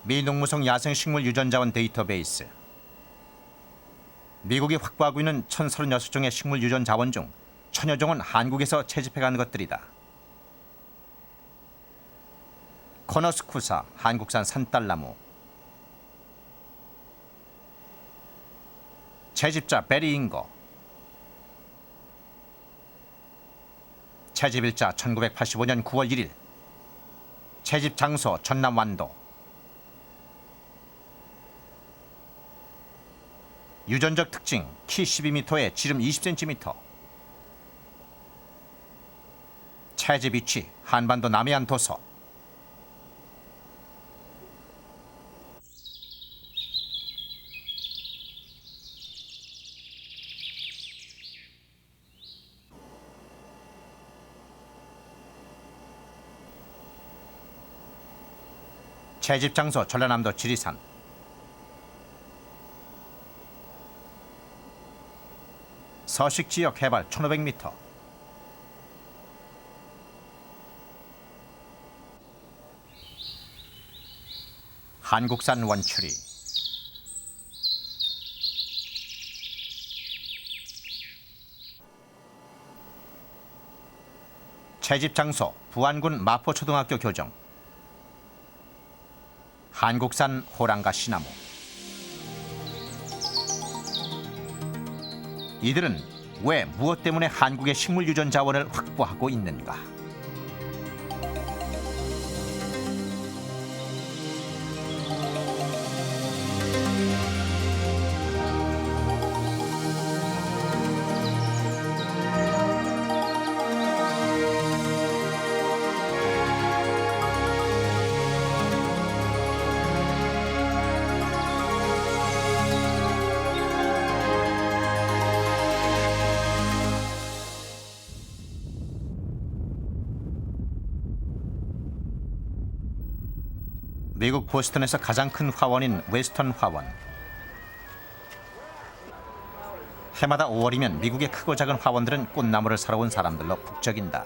미 농무성 야생식물 유전자원 데이터베이스. 미국이 확보하고 있는 1036종의 식물 유전 자원 중 1000여 종은 한국에서 채집해간 것들이다. 코너스쿠사, 한국산 산딸나무. 채집자 베리잉거. 채집일자 1985년 9월 1일. 채집 장소 전남 완도. 유전적 특징 키 12m에 지름 20cm. 채집 위치 한반도 남해안 도서. 채집 장소 전라남도 지리산. 서식 지역 해발 1500m. 한국산 원추리. 채집 장소 부안군 마포초등학교 교정. 한국산 호랑가 시나무. 이들은 왜 무엇 때문에 한국의 식물 유전 자원을 확보하고 있는가? 미국 보스턴에서 가장 큰 화원인 웨스턴 화원. 해마다 5월이면 미국의 크고 작은 화원들은 꽃나무를 사러 온 사람들로 북적인다.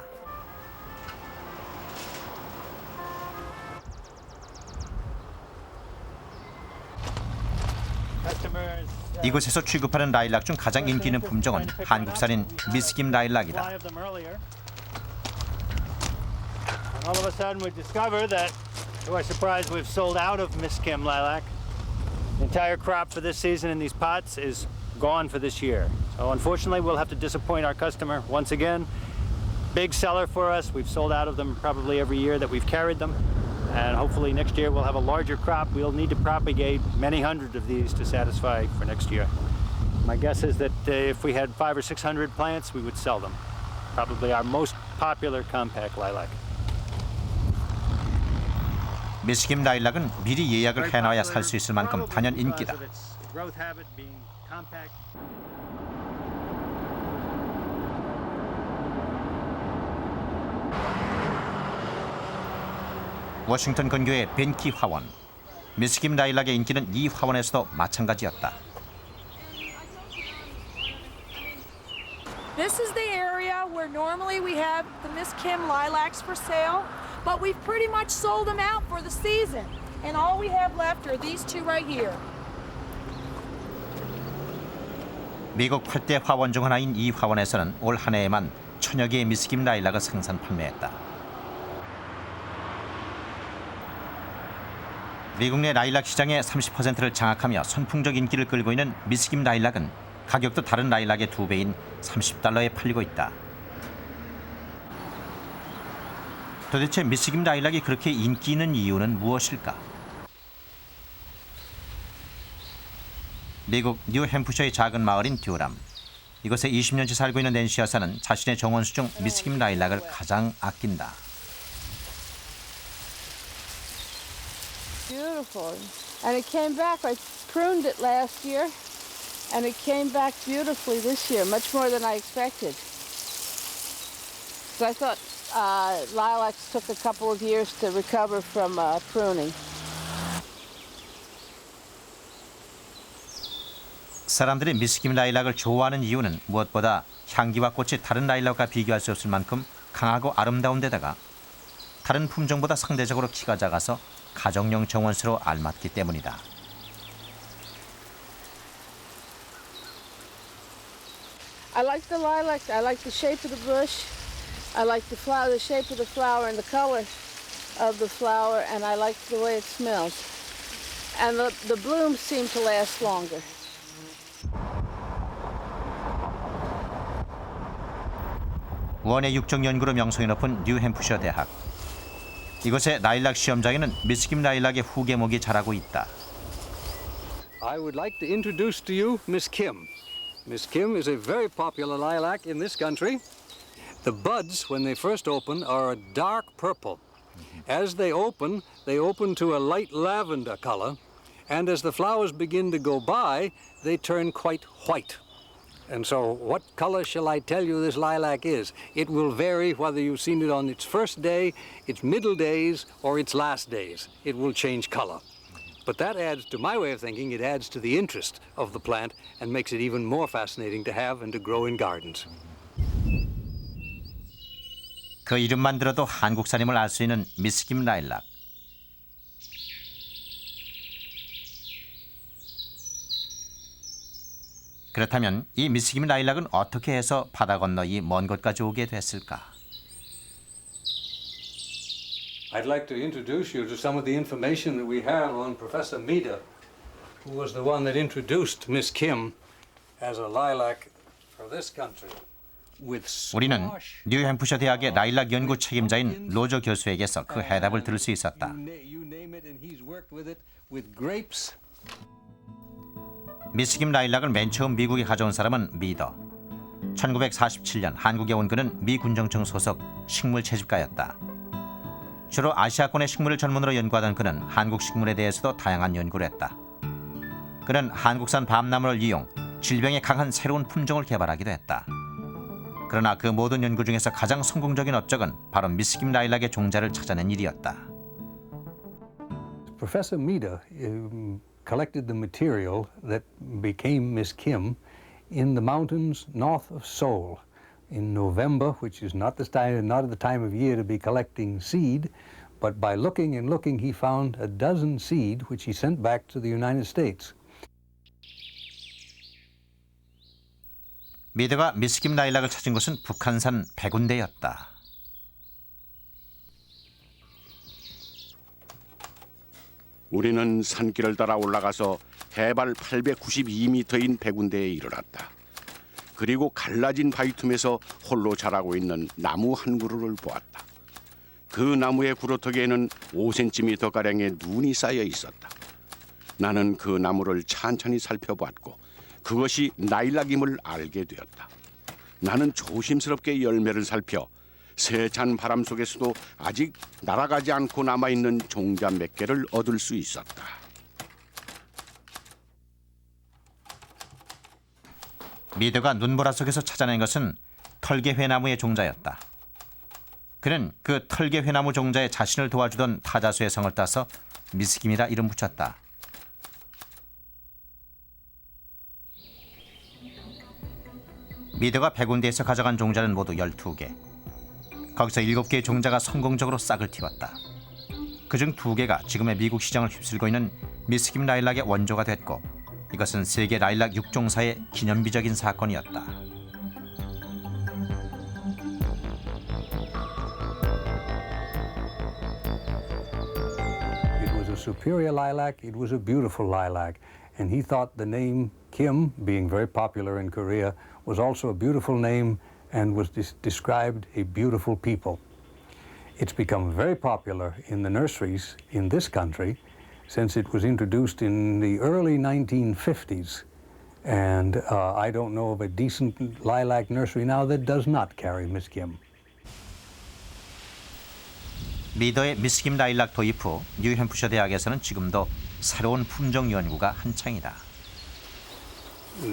이곳에서 취급하는 라일락 중 가장 인기 있는 품종은 한국산인 미스김 라일락이다. All of a sudden we discover that, to our surprise, we've sold out of Miss Kim lilac. The entire crop for this season in these pots is gone for this year. So unfortunately, we'll have to disappoint our customer once again. Big seller for us. We've sold out of them probably every year that we've carried them. And hopefully next year we'll have a larger crop. We'll need to propagate many hundred of these to satisfy for next year. My guess is that if we had 500 or 600 plants, we would sell them. Probably our most popular compact lilac. 미스김 라일락은 미리 예약을 해놔야 살 수 있을 만큼 단연 인기다. 워싱턴 근교의 벤키 화원. 미스김 라일락의 인기는 이 화원에서도 마찬가지였다. This is the area where normally we have the Miss Kim lilacs for sale, but we've pretty much sold them out for the season. And all we have left are these two right here. 미국 8대 화원 중 하나인 이 화원에서는 올 한 해에만 1000여 개의 미스김 라일락을 생산 판매했다. 미국 내 라일락 시장의 30%를 장악하며 선풍적 인기를 끌고 있는 미스김 라일락은 가격도 다른 라일락의 2배인 $30에 팔리고 있다. 도대체 미스김 라일락이 그렇게 인기 있는 이유는 무엇일까? 미국 뉴햄프셔의 작은 마을인 듀람. 이곳에 20년째 살고 있는 낸시 여사는 자신의 정원수 중 미스김 라일락을 가장 아낀다. Beautiful. And it came back. I pruned it last year. And it came back beautifully this year, much more than I expected. So I thought lilacs took a couple of years to recover from pruning. 사람들이 미스김 라일락을 좋아하는 이유는 무엇보다 향기와 꽃이 다른 라일락과 비교할 수 없을 만큼 강하고 아름다운 데다가 다른 품종보다 상대적으로 키가 작아서 가정용 정원수로 알맞기 때문이다. I like the lilac. I like the shape of the bush. I like the flower, the shape of the flower and the color of the flower, and I like the way it smells. And the blooms seem to last longer. 원예 육종 연구로 명성이 높은 뉴햄프셔 대학. 이곳의 라일락 시험장에는 미스김 라일락의 후계목이 자라고 있다. I would like to introduce to you Miss Kim. Miss Kim is a very popular lilac in this country. The buds, when they first open, are a dark purple. As they open to a light lavender color, and as the flowers begin to go by, they turn quite white. And so what color shall I tell you this lilac is? It will vary whether you've seen it on its first day, its middle days, or its last days. It will change color. But that adds, to my way of thinking, it adds to the interest of the plant and makes it even more fascinating to have and to grow in gardens. 그 이름만 들어도 한국산임을 알 수 있는 미스김 라일락. 그렇다면 이 미스김 라일락은 어떻게 해서 바다 건너 이 먼 곳까지 오게 됐을까? I'd like to introduce you to some of the information that we have on Professor Mida, who was the one that introduced Miss Kim as a lilac for this country. 우리는 뉴햄프셔 대학의 라일락 연구 책임자인 로저 교수에게서 그 해답을 들을 수 있었다. You name it, and he's worked with it with grapes. 미스김 라일락을 맨 처음 미국에 가져온 사람은 미더. 1947년 한국에 온 그는 미 군정청 소속 식물 채집가였다. 주로 아시아권의 식물을 전문으로 연구하던 그는 한국 식물에 대해서도 다양한 연구를 했다. 그는 한국산 밤나무를 이용 질병에 강한 새로운 품종을 개발하기도 했다. 그러나 그 모든 연구 중에서 가장 성공적인 업적은 바로 미스김 라일락의 종자를 찾아낸 일이었다. Professor Mida collected the material that became Miss Kim in the mountains north of Seoul in November, which is not the time of year to be collecting seed, but by looking and looking, he found a dozen seed which he sent back to the United States. 미드가 미스김 라일락을 찾은 곳은 북한산 백운대였다. 우리는 산길을 따라 올라가서 해발 892m인 백운대에 이르렀다. 그리고 갈라진 바위 틈에서 홀로 자라고 있는 나무 한 그루를 보았다. 그 나무의 구루터기에는 5cm가량의 눈이 쌓여 있었다. 나는 그 나무를 찬찬히 살펴보았고 그것이 라일락임을 알게 되었다. 나는 조심스럽게 열매를 살펴 세찬 바람 속에서도 아직 날아가지 않고 남아있는 종자 몇 개를 얻을 수 있었다. 미드가 눈보라 속에서 찾아낸 것은 털개회나무의 종자였다. 그는 그 털개회나무 종자에 자신을 도와주던 타자수의 성을 따서 미스김이라 이름 붙였다. 미드가 백운대에서 가져간 종자는 모두 12개. 거기서 7개의 종자가 성공적으로 싹을 틔웠다. 그중 2개가 지금의 미국 시장을 휩쓸고 있는 미스김 라일락의 원조가 됐고 이것은 세계 라일락 육종사의 기념비적인 사건이었다. It was a superior lilac, it was a beautiful lilac, and he thought the name Kim, being very popular in Korea, was also a beautiful name and was described a beautiful people. It's become very popular in the nurseries in this country since it was introduced in the early 1950s. And I don't know of a decent lilac nursery now that does not carry Miss Kim. 미더의 미스김 라일락 도입 후 뉴햄프셔 대학에서는 지금도 새로운 품종 연구가 한창이다.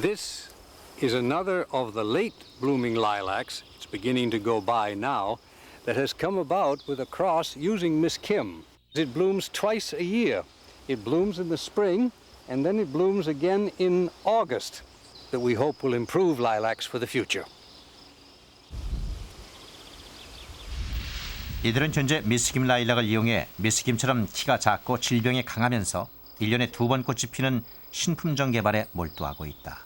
This is another of the late blooming lilacs, it's beginning to go by now, that has come about with a cross using Miss Kim. It blooms twice a year. It blooms in the spring and then it blooms again in August, that we hope will improve lilacs for the future. 이들은 현재 미스김 라일락을 이용해 미스김처럼 키가 작고 질병에 강하면서 1년에 2번 꽃이 피는 신품종 개발에 몰두하고 있다.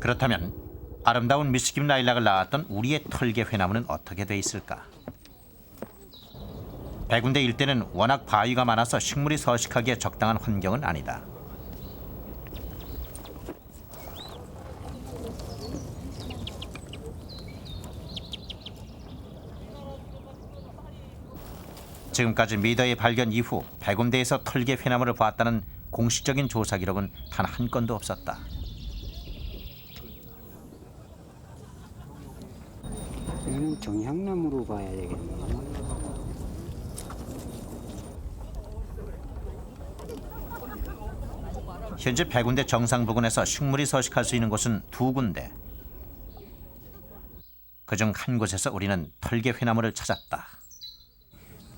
그렇다면 아름다운 미스김 라일락을 낳았던 우리의 털개 회나무는 어떻게 돼 있을까? 백운대 일대는 워낙 바위가 많아서 식물이 서식하기에 적당한 환경은 아니다. 지금까지 미더의 발견 이후 백운대에서 털개 회나무를 봤다는 공식적인 조사 기록은 단 한 건도 없었다. 이거는 정향나무로 봐야 되겠네요. 현재 백운대 정상 부근에서 식물이 서식할 수 있는 곳은 2군데. 그중 한 곳에서 우리는 털개 회나무를 찾았다.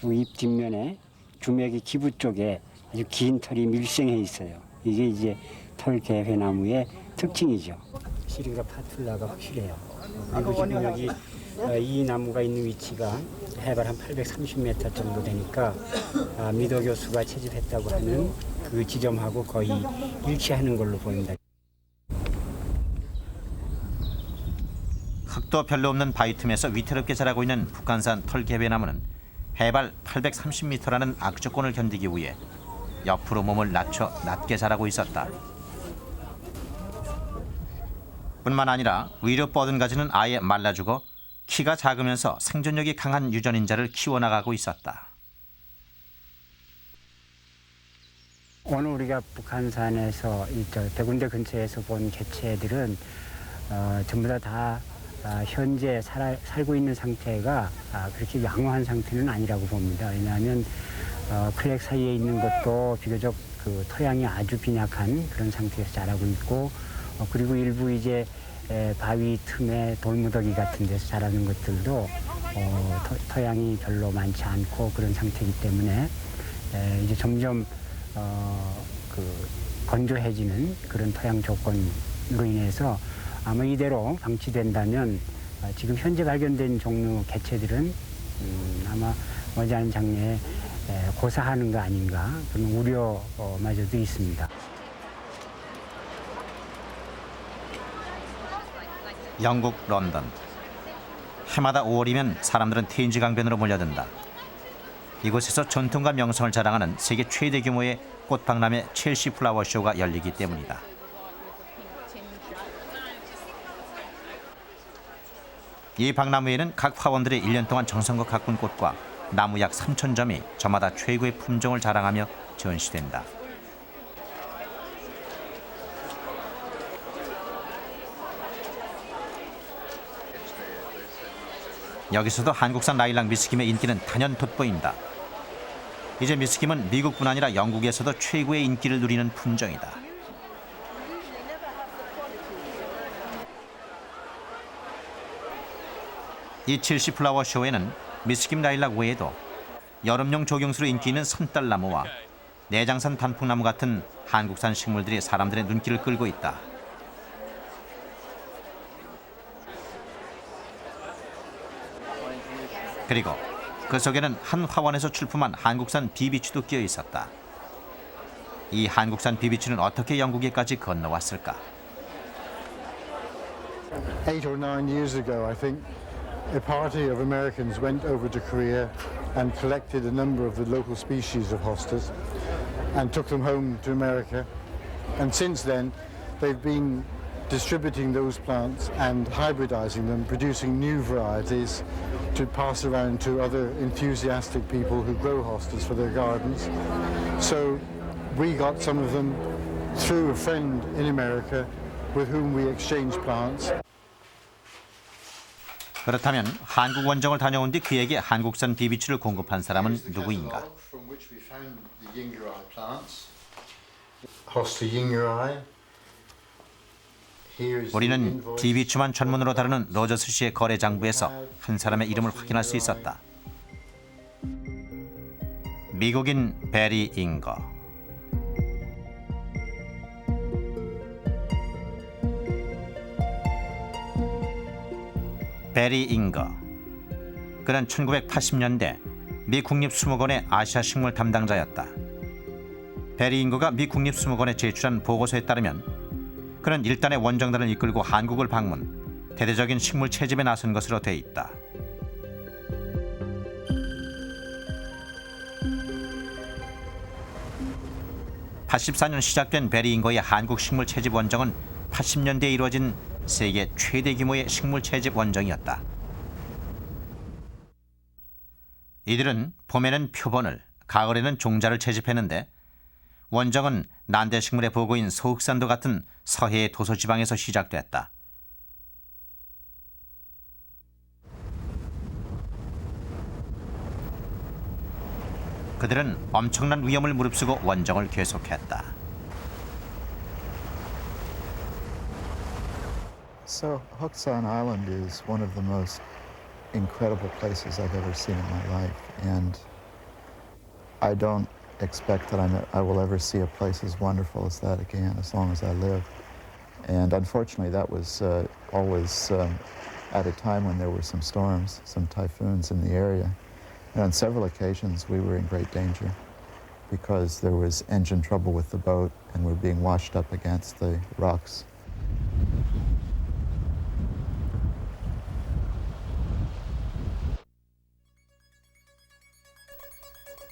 잎 뒷면에 주맥이 기부 쪽에 아주 긴 털이 밀생해 있어요. 이게 이제 털개회나무의 특징이죠. 시리가 파툴라가 확실해요. 그리고 지금 여기 이 나무가 있는 위치가 해발 한 830m 정도 되니까 미도 교수가 채집했다고 하는 그 지점하고 거의 일치하는 걸로 보입니다. 흙도 별로 없는 바위 틈에서 위태롭게 자라고 있는 북한산 털개배나무는 해발 830m라는 악조건을 견디기 위해 옆으로 몸을 낮춰 낮게 자라고 있었다. 뿐만 아니라 위로 뻗은 가지는 아예 말라 죽어 키가 작으면서 생존력이 강한 유전인자를 키워나가고 있었다. 오늘 우리가 북한산에서 백운대 근처에서 본 개체들은 전부 다 현재 살고 있는 상태가 그렇게 양호한 상태는 아니라고 봅니다. 왜냐하면 클렉 사이에 있는 것도 비교적 그 토양이 아주 빈약한 그런 상태에서 자라고 있고 그리고 일부 이제 바위 틈에 돌무더기 같은 데서 자라는 것들도 토양이 별로 많지 않고 그런 상태이기 때문에 이제 점점 그 건조해지는 그런 토양 조건으로 인해서 아마 이대로 방치된다면 지금 현재 발견된 종류 개체들은 아마 머지않은 장래에 고사하는 거 아닌가 그런 우려마저도 있습니다. 영국 런던. 해마다 5월이면 사람들은 테임즈 강변으로 몰려든다. 이곳에서 전통과 명성을 자랑하는 세계 최대 규모의 꽃박람회 첼시 플라워 쇼가 열리기 때문이다. 이 박람회에는 각 화원들의 1년 동안 정성껏 가꾼 꽃과 나무 약 3,000점이 저마다 최고의 품종을 자랑하며 전시된다. 여기서도 한국산 라일락 미스김의 인기는 단연 돋보인다. 이제 미스김은 미국뿐 아니라 영국에서도 최고의 인기를 누리는 품종이다. 이 첼시 플라워 쇼에는 미스김 라일락 외에도 여름용 조경수로 인기 있는 선달나무와 내장산 단풍나무 같은 한국산 식물들이 사람들의 눈길을 끌고 있다. 그리고 그 속에는 한 화원에서 출품한 한국산 비비추도 끼어 있었다. 이 한국산 비비추는 어떻게 영국에까지 건너왔을까? 8 or 9 years ago, I think, a party of Americans went over to Korea and collected a number of the local species of hostas and took them home to America. And since then, they've been distributing those plants and hybridizing them, producing new varieties to pass around to other enthusiastic people who grow hostas for their gardens. So we got some of them through a friend in America with whom we exchanged plants. 그렇다면 한국 원정을 다녀온 뒤 그에게 한국산 비비추를 공급한 사람은 누구인가? 우리는 비비추만 전문으로 다루는 로저스 씨의 거래 장부에서 한 사람의 이름을 확인할 수 있었다. 미국인 베리 잉거. 베리 잉거. 그는 1980년대 미 국립수목원의 아시아 식물 담당자였다. 베리 잉거가 미 국립수목원에 제출한 보고서에 따르면 그는 일단의 원정단을 이끌고 한국을 방문, 대대적인 식물 채집에 나선 것으로 돼 있다. 84년 시작된 베리 잉거의 한국 식물 채집 원정은 80년대에 이루어진 세계 최대 규모의 식물 채집 원정이었다. 이들은 봄에는 표본을, 가을에는 종자를 채집했는데 원정은 난대식물의 보고인 서흑산도 같은 서해의 도서지방에서 시작됐다. 그들은 엄청난 위험을 무릅쓰고 원정을 계속했다. So Huksan Island is one of the most incredible places I've ever seen in my life, and I don't expect that I will ever see a place as wonderful as that again as long as I live. And unfortunately, that was always at a time when there were some storms, some typhoons in the area. And on several occasions, we were in great danger because there was engine trouble with the boat and we're being washed up against the rocks.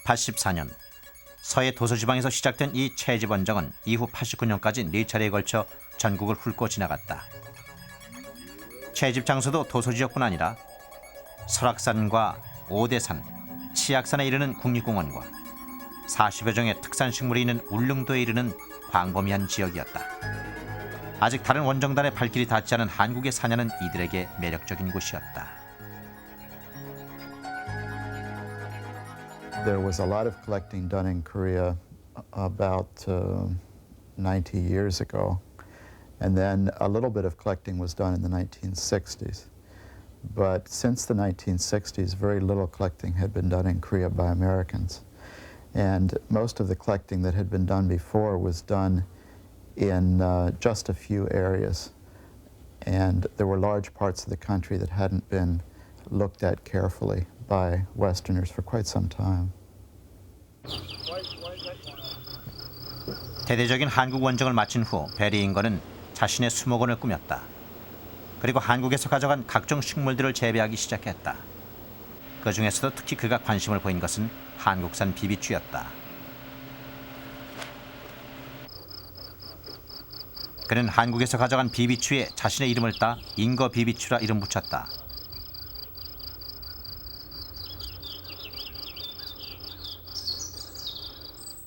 (1984년) 서해 도서지방에서 시작된 이 채집 원정은 이후 89년까지 4차례에 걸쳐 전국을 훑고 지나갔다. 채집 장소도 도서지역뿐 아니라 설악산과 오대산, 치악산에 이르는 국립공원과 40여 종의 특산식물이 있는 울릉도에 이르는 광범위한 지역이었다. 아직 다른 원정단의 발길이 닿지 않은 한국의 사냐는 이들에게 매력적인 곳이었다. There was a lot of collecting done in Korea about 90 years ago, and then a little bit of collecting was done in the 1960s. But since the 1960s, very little collecting had been done in Korea by Americans. And most of the collecting that had been done before was done in just a few areas. And there were large parts of the country that hadn't been looked at carefully by Westerners for quite some time. 대대적인 한국 원정을 마친 후 베리 잉거는 자신의 수목원을 꾸몄다. 그리고 한국에서 가져간 각종 식물들을 재배하기 시작했다. 그 중에서도 특히 그가 관심을 보인 것은 한국산 비비추였다. 그는 한국에서 가져간 비비추에 자신의 이름을 따 잉거 비비추라 이름 붙였다.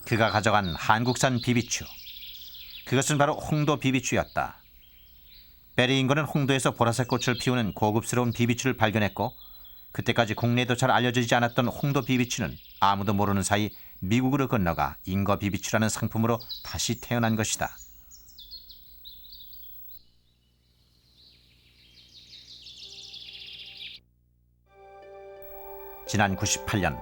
그가 가져간 한국산 비비추, 그것은 바로 홍도 비비추였다. 베리 잉거는 홍도에서 보라색 꽃을 피우는 고급스러운 비비추를 발견했고 그때까지 국내에도 잘 알려지지 않았던 홍도 비비추는 아무도 모르는 사이 미국으로 건너가 잉거 비비추라는 상품으로 다시 태어난 것이다. 지난 98년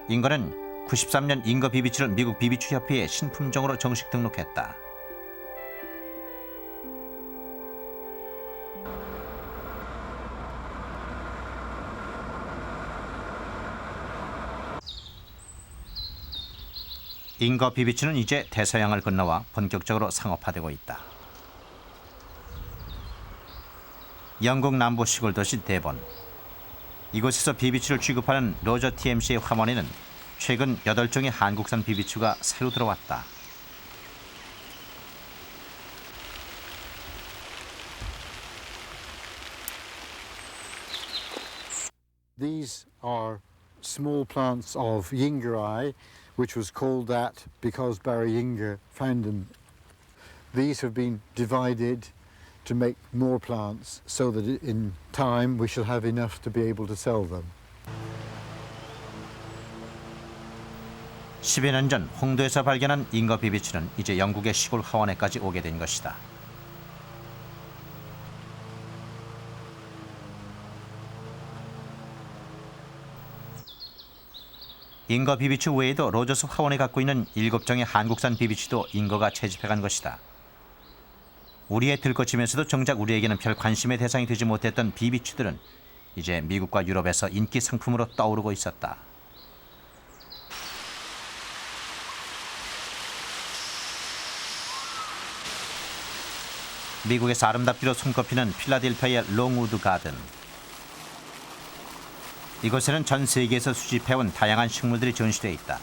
잉거는 93년 잉거 비비추를 미국 비비추 협회에 신품종으로 정식 등록했다. 잉거 비비추는 이제 대서양을 건너와 본격적으로 상업화되고 있다. 영국 남부 시골 도시 데본. 이곳에서 비비추를 취급하는 로저 TMC의 화원에는 최근 8종의 한국산 비비추가 새로 들어왔다. These are small plants of Yinggerai, which was called that because Barry Yinger found them. These have been divided to make more plants so that in time we shall have enough to be able to sell them. 10여 년 전 홍도에서 발견한 잉거 비비추는 이제 영국의 시골 하원에까지 오게 된 것이다. 잉거 비비추 외에도 로저스 화원이 갖고 있는 7종의 한국산 비비추도 잉거가 채집해간 것이다. 우리의 들꽃이면서도 정작 우리에게는 별 관심의 대상이 되지 못했던 비비추들은 이제 미국과 유럽에서 인기 상품으로 떠오르고 있었다. 미국에서 아름답기로 손꼽히는 필라델피아의 롱우드 가든. 이곳에는 전 세계에서 수집해온 다양한 식물들이 전시되어 있다.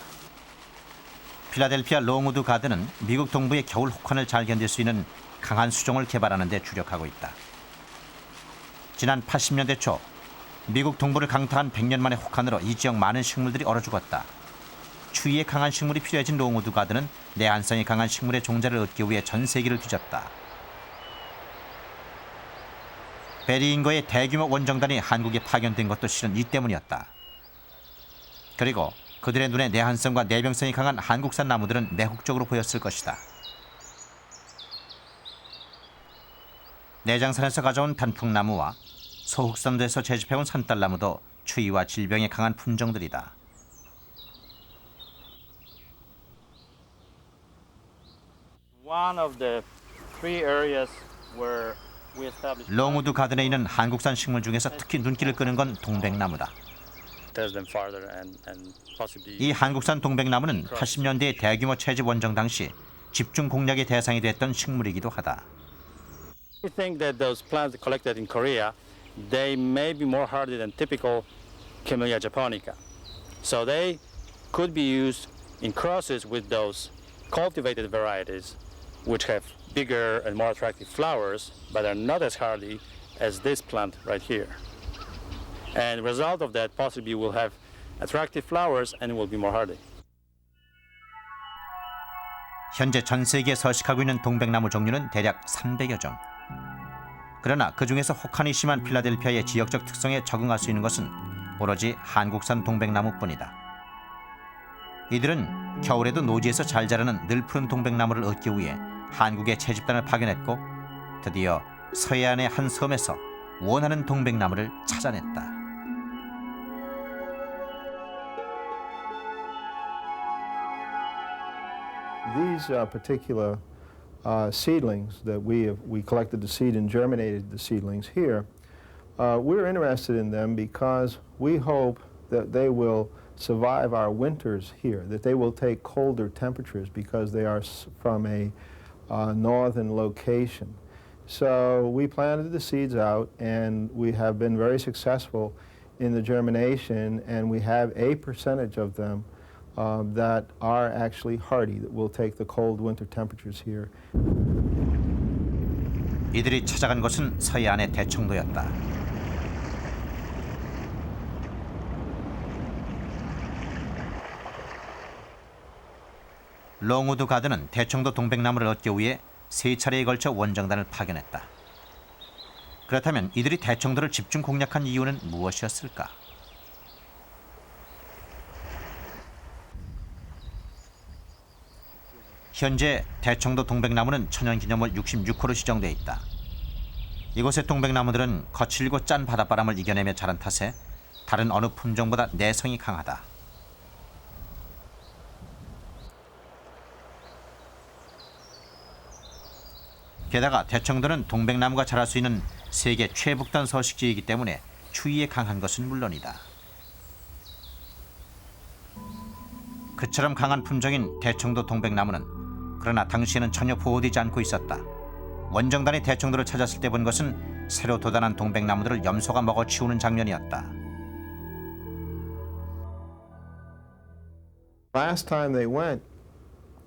필라델피아 롱우드 가든은 미국 동부의 겨울 혹한을 잘 견딜 수 있는 강한 수종을 개발하는 데 주력하고 있다. 지난 80년대 초 미국 동부를 강타한 100년 만의 혹한으로 이 지역 많은 식물들이 얼어 죽었다. 추위에 강한 식물이 필요해진 롱우드 가든은 내한성이 강한 식물의 종자를 얻기 위해 전 세계를 뒤졌다. 베리인거의 대규모 원정단이 한국에 파견된 것도 실은 이 때문이었다. 그리고 그들의 눈에 내한성과 내병성이 강한 한국산 나무들은 매혹적으로 보였을 것이다. 내장산에서 가져온 단풍나무와 소흑산도에서 채집해온 산딸나무도 추위와 질병에 강한 품종들이다. One of the three areas where we established 롱우드 가든에 있는 한국산 식물 중에서 특히 눈길을 끄는 건 동백나무다. test them farther and possibly 이 한국산 동백나무는 80년대 대규모 채집 원정 당시 집중 공략의 대상이 됐던 식물이기도 하다. We think that those plants collected in Korea, they may be more hardy than typical Camellia japonica. So they could be used in crosses with those cultivated varieties, which have bigger and more attractive flowers, but are not as hardy as this plant right here. And the result of that possibly will have attractive flowers and will be more hardy. 현재 전 세계에 서식하고 있는 동백나무 종류는 대략 300여 종. 그러나 그중에서 혹한이 심한 필라델피아의 지역적 특성에 적응할 수 있는 것은 오로지 한국산 동백나무뿐이다. 이들은 겨울에도 노지에서 잘 자라는 늘푸른 동백나무를 얻기 위해 한국에 채집단을 파견했고 드디어 서해안의 한 섬에서 원하는 동백나무를 찾아냈다. These particular seedlings that we collected the seed and germinated the seedlings here, we're interested in them because we hope that they will survive our winters here, that they will take colder temperatures because they are from a northern location. So we planted the seeds out and we have been very successful in the germination, and we have a percentage of them that are actually hardy, that will take the cold winter temperatures here. 이들이 찾아간 곳은 서해안의 대청도였다. 롱우드 가든은 대청도 동백나무를 얻기 위해 3차례에 걸쳐 원정단을 파견했다. 그렇다면 이들이 대청도를 집중 공략한 이유는 무엇이었을까? 현재 대청도 동백나무는 천연기념물 66호로 지정돼 있다. 이곳의 동백나무들은 거칠고 짠 바닷바람을 이겨내며 자란 탓에 다른 어느 품종보다 내성이 강하다. 게다가 대청도는 동백나무가 자랄 수 있는 세계 최북단 서식지이기 때문에 추위에 강한 것은 물론이다. 그처럼 강한 품종인 대청도 동백나무는 그러나 당시에는 전혀 보호되지 않고 있었다. 원정단이 대청도를 찾았을 때 본 것은 새로 돋아난 동백나무들을 염소가 먹어치우는 장면이었다. Last time they went,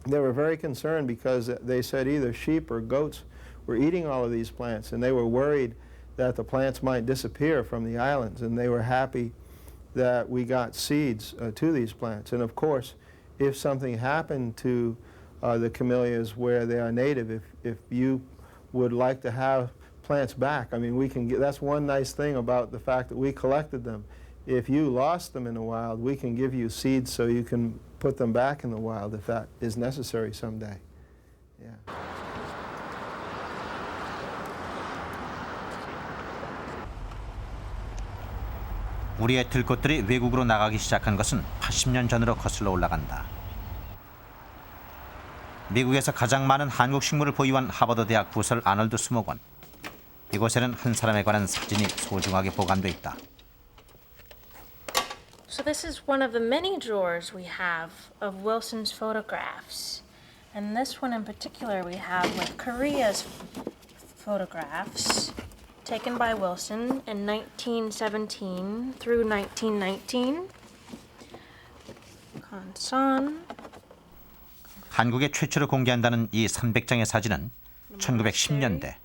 they were very concerned because they said either sheep or goats were eating all of these plants, and they were worried that the plants might disappear from the islands, and they were happy that we got seeds to these plants. And of course, if something happened to the camellias where they are native, if you would like to have plants back, I mean, we can get, that's one nice thing about the fact that we collected them. If you lost them in the wild, we can give you seeds so you can put them back in the wild if that is necessary someday. Yeah. 우리의 들꽃들이 외국으로 나가기 시작한 것은 80년 전으로 거슬러 올라간다. 미국에서 가장 많은 한국 식물을 보유한 하버드 대학 부설 아놀드 수목원. 이곳에는 한 사람에 관한 사진이 소중하게 보관돼 있다. So this is one of the many drawers we have of Wilson's photographs. And this one in particular we have with Korea's photographs taken by Wilson in 1917 through 1919. Kansan. 한국에 최초로 공개한다는 이 300장의 사진은 1910년대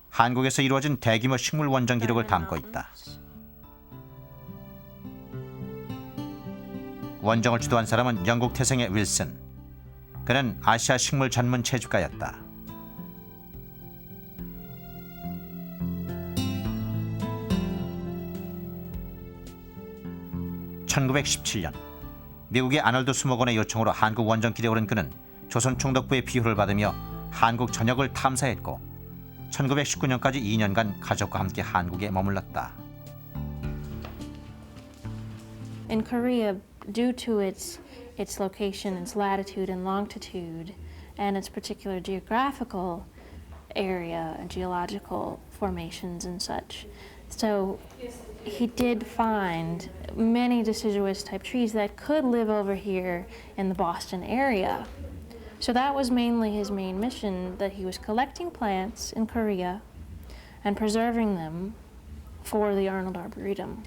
한국에서 이루어진 대규모 식물 원정 기록을 담고 있다. 원정을 주도한 사람은 영국 태생의 윌슨. 그는 아시아 식물 전문 채집가였다. (1917년) 미국의 아놀드 수목원의 요청으로 한국 원정 기록을 한 그는 조선 총독부의 비호를 받으며 한국 전역을 탐사했고 1919년까지 2년간 가족과 함께 한국에 머물렀다. In Korea, due to its location, its latitude and longitude, and its particular geographical area and geological formations and such. So he did find many deciduous type trees that could live over here in the Boston area. So that was mainly his main mission, that he was collecting plants in Korea and preserving them for the Arnold Arboretum.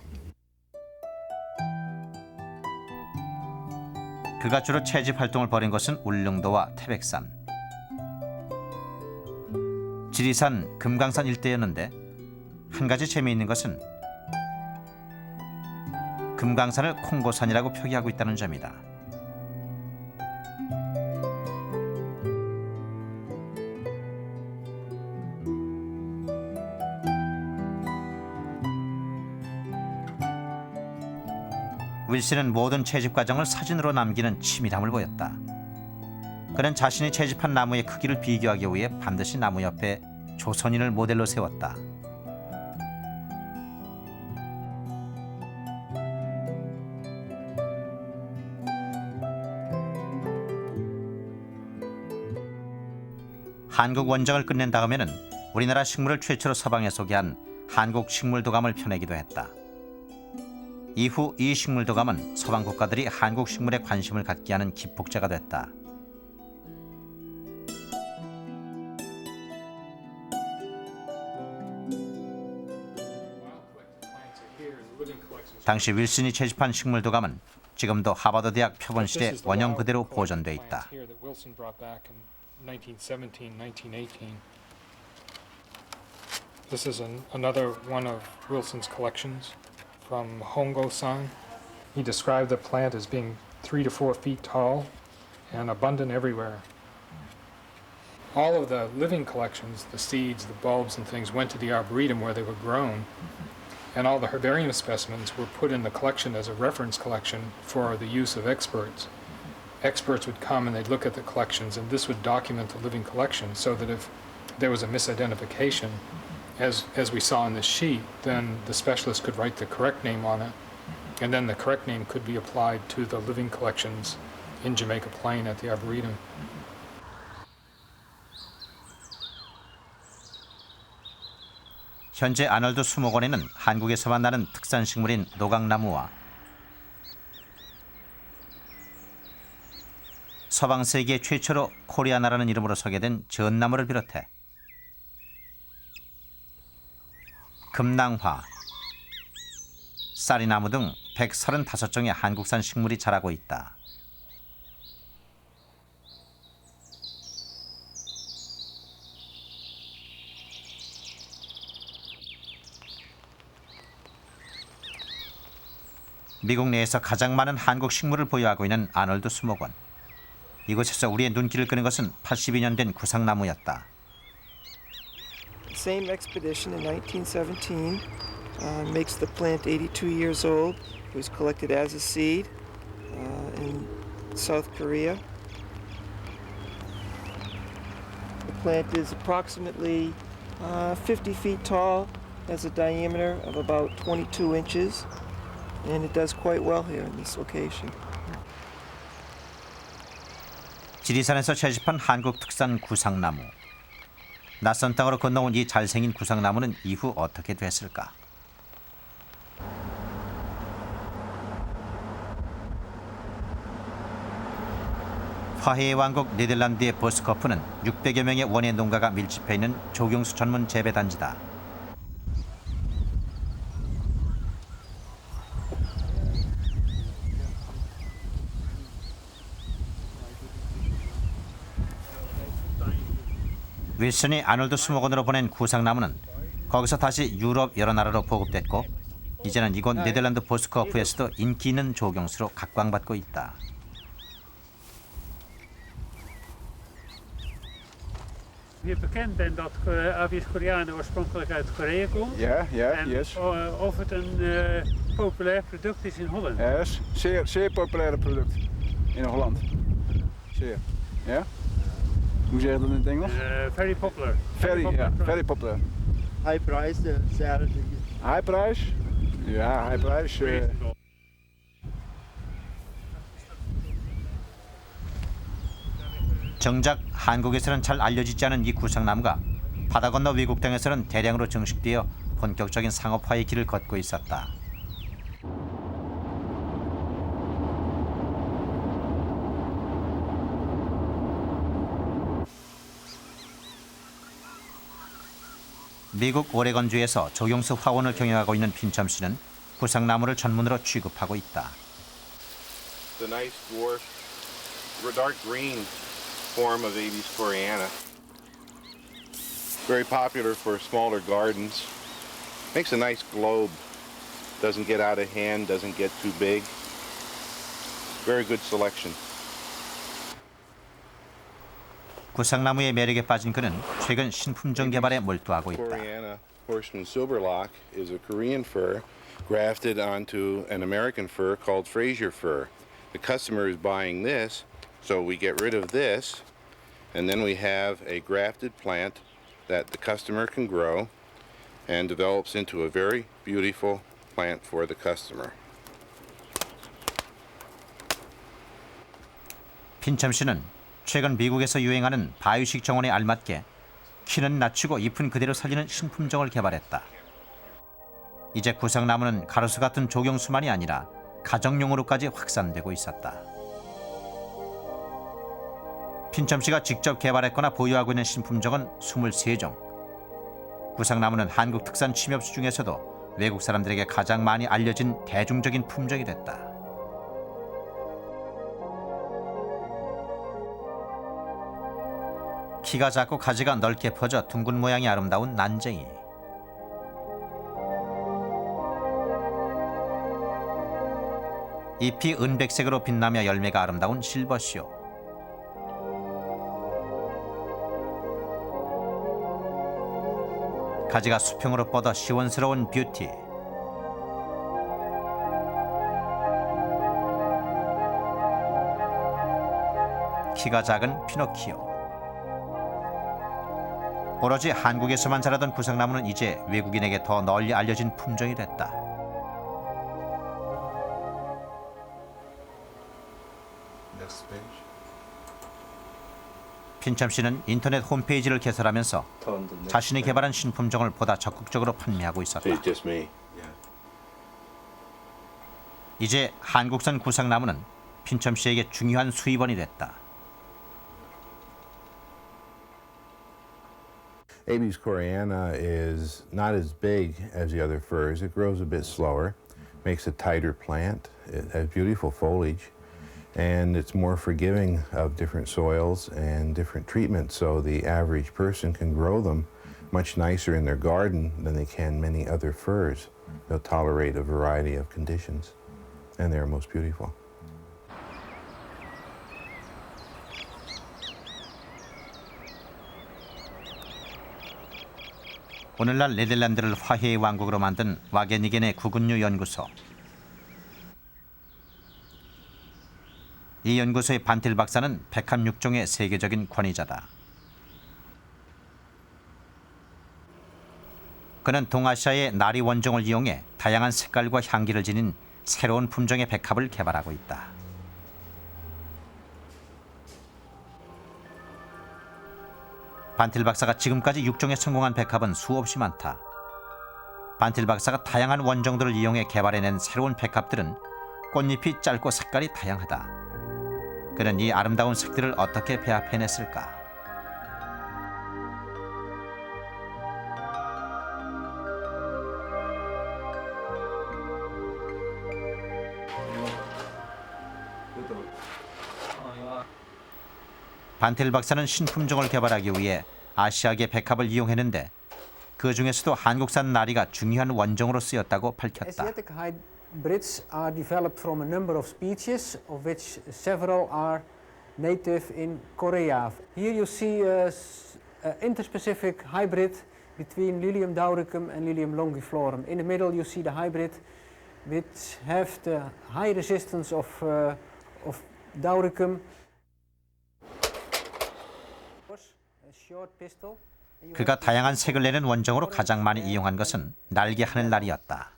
그가 주로 채집 활동을 벌인 것은 울릉도와 태백산, 지리산, 금강산 일대였는데 한 가지 재미있는 것은 금강산을 콩고산이라고 표기하고 있다는 점이다. 윌슨은 모든 채집 과정을 사진으로 남기는 치밀함을 보였다. 그는 자신이 채집한 나무의 크기를 비교하기 위해 반드시 나무 옆에 조선인을 모델로 세웠다. 한국 원정을 끝낸 다음에는 우리나라 식물을 최초로 서방에 소개한 한국 식물 도감을 펴내기도 했다. 이후 이 식물 도감은 서방 국가들이 한국 식물에 관심을 갖게 하는 기폭제가 됐다. 당시 윌슨이 채집한 식물 도감은 지금도 하버드 대학 표본실에 원형 그대로 보존돼 있다. 1917, 1918. This is another one of Wilson's collections from Hongo-san. He described the plant as being 3 to 4 feet tall and abundant everywhere. All of the living collections, the seeds, the bulbs and things, went to the Arboretum where they were grown. And all the herbarium specimens were put in the collection as a reference collection for the use of experts. Experts would come and they'd look at the collections, and this would document the living collection so that if there was a misidentification, as we saw in this sheet, then the specialist could write the correct name on it, and then the correct name could be applied to the living collections in Jamaica Plain at the Arboretum. 현재 아놀드 수목원에는 한국에서만 나는 특산 식물인 노각나무와 서방 세계 최초로 코리아나라는 이름으로 소개된 전나무를 비롯해 금낭화, 쌀이나무 등 135종의 한국산 식물이 자라고 있다. 미국 내에서 가장 많은 한국 식물을 보유하고 있는 아놀드 수목원. 이곳에서 우리의 눈길을 끄는 것은 82년 된 구상나무였다. Same expedition in 1917 makes the plant 82 years old. It was collected as a seed in South Korea. The plant is approximately 50 feet tall, has a diameter of about 22 inches, and it does quite well here in this location. 지리산에서 채집한 한국 특산 구상나무. 낯선 땅으로 건너온 이 잘생긴 구상나무는 이후 어떻게 됐을까? 화해의 왕국 네덜란드의 보스코프는 600여 명의 원예 농가가 밀집해 있는 조경수 전문 재배 단지다. 윌슨이 아놀드 수목원으로 보낸 구상나무는 거기서 다시 유럽 여러 나라로 보급됐고 이제는 이곳 네덜란드 보스코프에서도 인기 있는 조경수로 각광받고 있다. Je bekend bent dat Abies-Koreanen oorspronkelijk uit Korea komen. Ja, ja, en yes. Of het een populair product is in Holland. Ja, is zeer populair product in Holland. Zeer. Ja? Hoe zeg je dat in het Engels? Very popular. Very popular. High price, salad. High price? Ja, high price. 정작 한국에서는 잘 알려지지 않은 이 구상나무가 바다 건너 외국 땅에서는 대량으로 증식되어 본격적인 상업화의 길을 걷고 있었다. 미국 오레건주에서 조경수 화원을 경영하고 있는 핀첨 씨는 구상나무를 전문으로 취급하고 있다. The nice dwarf, dark green form of Abies koreana. Very popular for smaller gardens. Makes a nice globe. Doesn't get out of hand, doesn't get too big. Very good selection. 구상나무의 매력에 빠진 그는 최근 신품종 개발에 몰두하고 있다. Koreana horseman silverlock is a Korean fir grafted onto an American fir called Fraser fir. The customer is buying this, so we get rid of this, and then we have a grafted plant that the customer can grow and develops into a very beautiful plant for the customer. 핀첨 씨는 최근 미국에서 유행하는 바위식 정원에 알맞게 키는 낮추고 잎은 그대로 살리는 신품종을 개발했다. 이제 구상나무는 가로수 같은 조경수만이 아니라 가정용으로까지 확산되고 있었다. 핀첨 씨가 직접 개발했거나 보유하고 있는 신품종은 23종. 구상나무는 한국 특산 침엽수 중에서도 외국 사람들에게 가장 많이 알려진 대중적인 품종이 됐다. 키가 작고 가지가 넓게 퍼져 둥근 모양이 아름다운 난쟁이. 잎이 은백색으로 빛나며 열매가 아름다운 실버쇼. 가지가 수평으로 뻗어 시원스러운 뷰티. 키가 작은 피노키오. 오로지 한국에서만 자라던 구상나무는 이제 외국인에게 더 널리 알려진 품종이 됐다. 핀첨 씨는 인터넷 홈페이지를 개설하면서 자신이 개발한 신품종을 보다 적극적으로 판매하고 있었다. 이제 한국산 구상나무는 핀첨 씨에게 중요한 수입원이 됐다. Abies koreana is not as big as the other firs. It grows a bit slower, makes a tighter plant. It has beautiful foliage, and it's more forgiving of different soils and different treatments, so the average person can grow them much nicer in their garden than they can many other firs. They'll tolerate a variety of conditions, and they're most beautiful. 오늘날 네덜란드를 화해의 왕국으로 만든 와게니겐의 구근류 연구소. 이 연구소의 반틸 박사는 106종의 세계적인 권위자다. 그는 동아시아의 나리 원종을 이용해 다양한 색깔과 향기를 지닌 새로운 품종의 백합을 개발하고 있다. 반틸 박사가 지금까지 육종에 성공한 백합은 수없이 많다. 반틸 박사가 다양한 원종들을 이용해 개발해낸 새로운 백합들은 꽃잎이 짧고 색깔이 다양하다. 그는 이 아름다운 색들을 어떻게 배합해냈을까? 반틸 박사는 신품종을 개발하기 위해 아시아계 백합을 이용했는데 그 중에서도 한국산 나리가 중요한 원종으로 쓰였다고 밝혔다. Asiatic hybrids are developed from a number of species, of which several are native in Korea. Here you see an interspecific hybrid between Lilium dauricum and Lilium longiflorum. In the middle you see the hybrid which have the high resistance of dauricum. 그가 다양한 색을 내는 원종으로 가장 많이 이용한 것은 날개 하늘날이었다.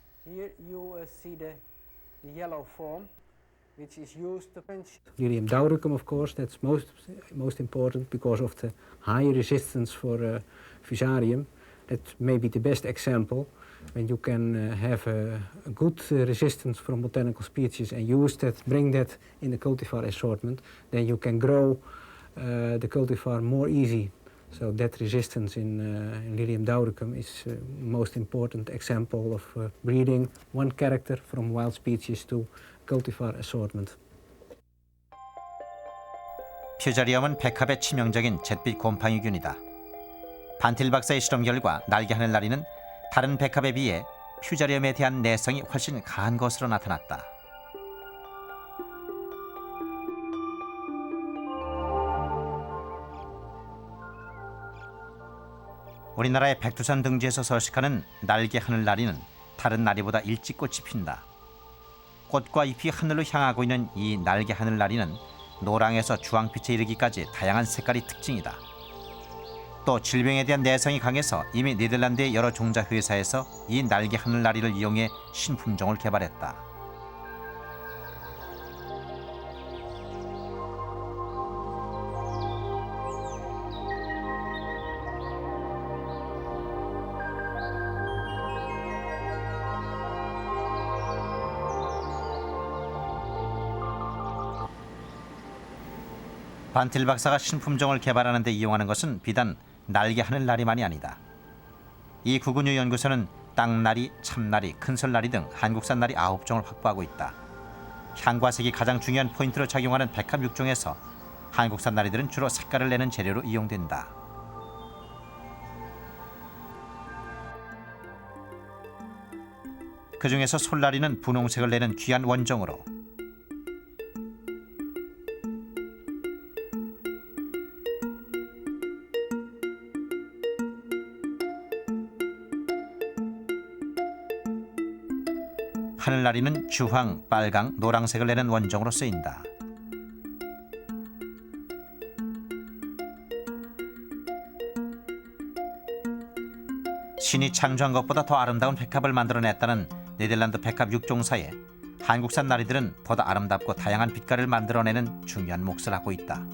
Lilium dauricum, of course, that's most important because of the high resistance for fusarium. That may be the best example when you can have a good resistance from botanical species and use that, bring that in the cultivar assortment, then you can grow the cultivar more easy. So that resistance in Lilium dauricum is most important example of breeding one character from wild species to cultivar assortment. 퓨자리엄은 백합의 치명적인 잿빛 곰팡이균이다. 반틸 박사의 실험 결과 날개 하늘나리는 다른 백합에 비해 퓨자리엄에 대한 내성이 훨씬 강한 것으로 나타났다. 우리나라의 백두산 등지에서 서식하는 날개 하늘나리는 다른 나리보다 일찍 꽃이 핀다. 꽃과 잎이 하늘로 향하고 있는 이 날개 하늘나리는 노랑에서 주황빛에 이르기까지 다양한 색깔이 특징이다. 또 질병에 대한 내성이 강해서 이미 네덜란드의 여러 종자 회사에서 이 날개 하늘나리를 이용해 신품종을 개발했다. 반틸 박사가 신품종을 개발하는 데 이용하는 것은 비단 날개 하늘나리만이 아니다. 이 구근유 연구소는 땅나리, 참나리, 큰설나리 등 한국산 나리 9종을 확보하고 있다. 향과 색이 가장 중요한 포인트로 작용하는 백합 6종에서 한국산 나리들은 주로 색깔을 내는 재료로 이용된다. 그 중에서 솔나리는 분홍색을 내는 귀한 원종으로 하늘나리는 주황, 빨강, 노랑색을 내는 원종으로 쓰인다. 신이 창조한 것보다 더 아름다운 백합을 만들어냈다는 네덜란드 백합 6종사에 한국산 나리들은 보다 아름답고 다양한 빛깔을 만들어내는 중요한 몫을 하고 있다.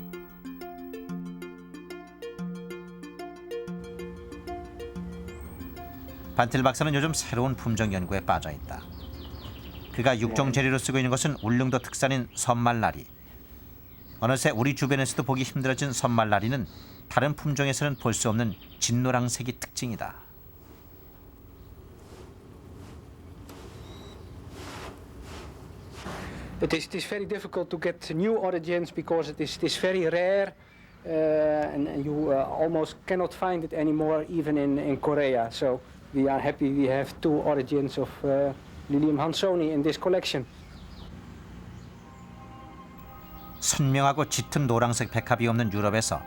반틸 박사는 요즘 새로운 품종 연구에 빠져있다. 그가 육종 재료로 쓰고 있는 것은 울릉도 특산인 선말나리. 어느새 우리 주변에서도 보기 힘들어진 선말나리는 다른 품종에서는 볼 수 없는 진노랑색이 특징이다. It is very difficult to get new origins because it is very rare and you almost cannot find it anymore even in Korea. So we are happy we have 2 origins of Lilium hansoni in this collection. 선명하고 짙은 노란색 백합이 없는 유럽에서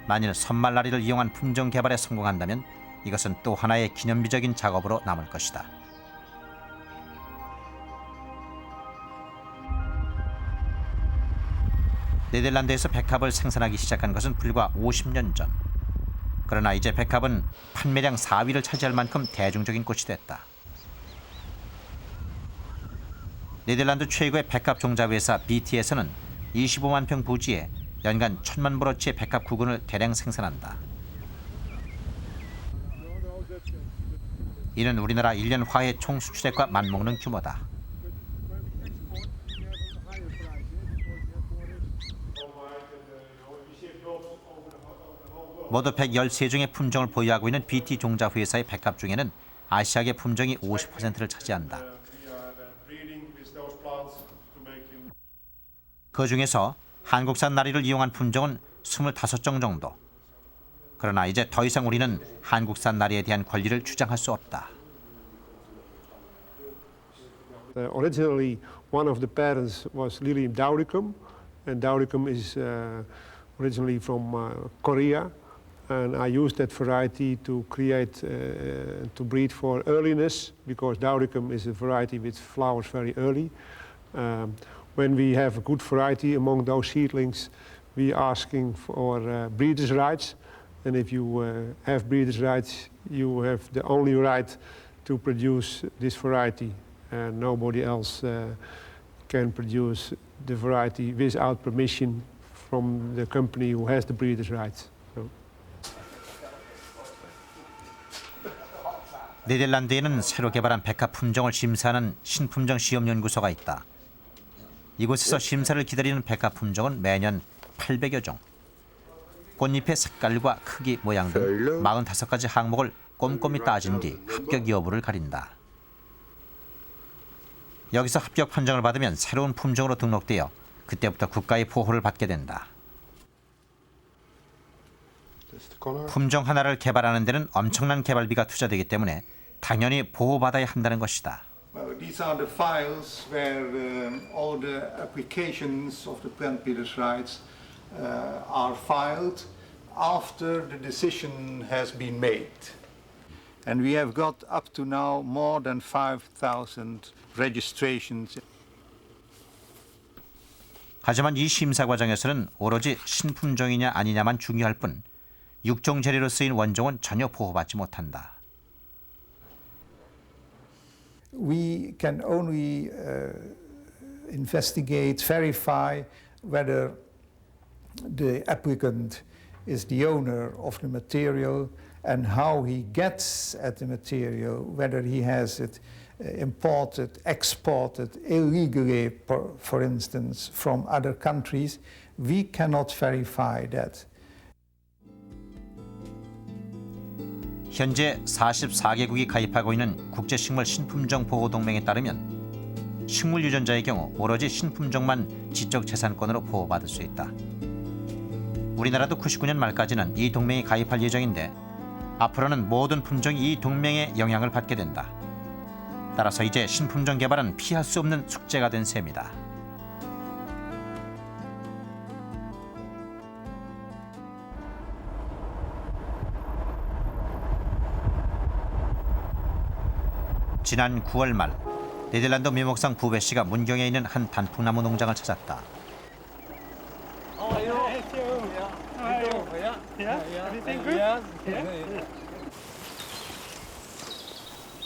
만일 선말나리를 이용한 품종 개발에 성공한다면 이것은 또 하나의 기념비적인 작업으로 남을 것이다. 네덜란드에서 백합을 생산하기 시작한 것은 불과 50년 전. 그러나 이제 백합은 판매량 4위를 차지할 만큼 대중적인 꽃이 됐다. 네덜란드 최고의 백합 종자 회사 BT에서는 25만 평 부지에 연간 1,000만 브로치의 백합 구근을 대량 생산한다. 이는 우리나라 1년 화훼 총 수출액과 맞먹는 규모다. 모두 113종의 품종을 보유하고 있는 BT 종자 회사의 백합 중에는 아시아계 품종이 50%를 차지한다. 그 중에서 한국산 나리를 이용한 품종은 25종 정도. 그러나 이제 더 이상 우리는 한국산 나리에 대한 권리를 주장할 수 없다. Originally, one of the parents was Lilium Dauricum, and Dauricum is originally from Korea. And I used that variety to create, to breed for earliness, because Dauricum is a variety which flowers very early. When we have a good variety among those seedlings, we are asking for breeders' rights. And if you have breeders' rights, you have the only right to produce this variety. And nobody else can produce the variety without permission from the company who has the breeders' rights. 네덜란드에는 새로 개발한 백합 품종을 심사하는 신품종 시험연구소가 있다. 이곳에서 심사를 기다리는 백합 품종은 매년 800여 종. 꽃잎의 색깔과 크기, 모양 등 45가지 항목을 꼼꼼히 따진 뒤 합격 여부를 가린다. 여기서 합격 판정을 받으면 새로운 품종으로 등록되어 그때부터 국가의 보호를 받게 된다. 품종 하나를 개발하는 데는 엄청난 개발비가 투자되기 때문에 당연히 보호받아야 한다는 것이다. Well, these are the files where all the applications of the plant breeders' rights are filed after the decision has been made. And we have got up to now more than 5,000 registrations. 하지만 이 심사 과정에서는 오로지 신품종이냐 아니냐만 중요할 뿐 육종 재료로 쓰인 원종은 전혀 보호받지 못한다. We can only investigate, verify whether the applicant is the owner of the material and how he gets at the material, whether he has it imported, exported illegally, for instance, from other countries. We cannot verify that. 현재 44개국이 가입하고 있는 국제식물 신품종 보호동맹에 따르면 식물 유전자의 경우 오로지 신품종만 지적재산권으로 보호받을 수 있다. 우리나라도 99년 말까지는 이 동맹에 가입할 예정인데 앞으로는 모든 품종이 이 동맹의 영향을 받게 된다. 따라서 이제 신품종 개발은 피할 수 없는 숙제가 된 셈이다. 지난 9월 말 네덜란드 묘목상 부베 씨가 문경에 있는 한 단풍나무 농장을 찾았다.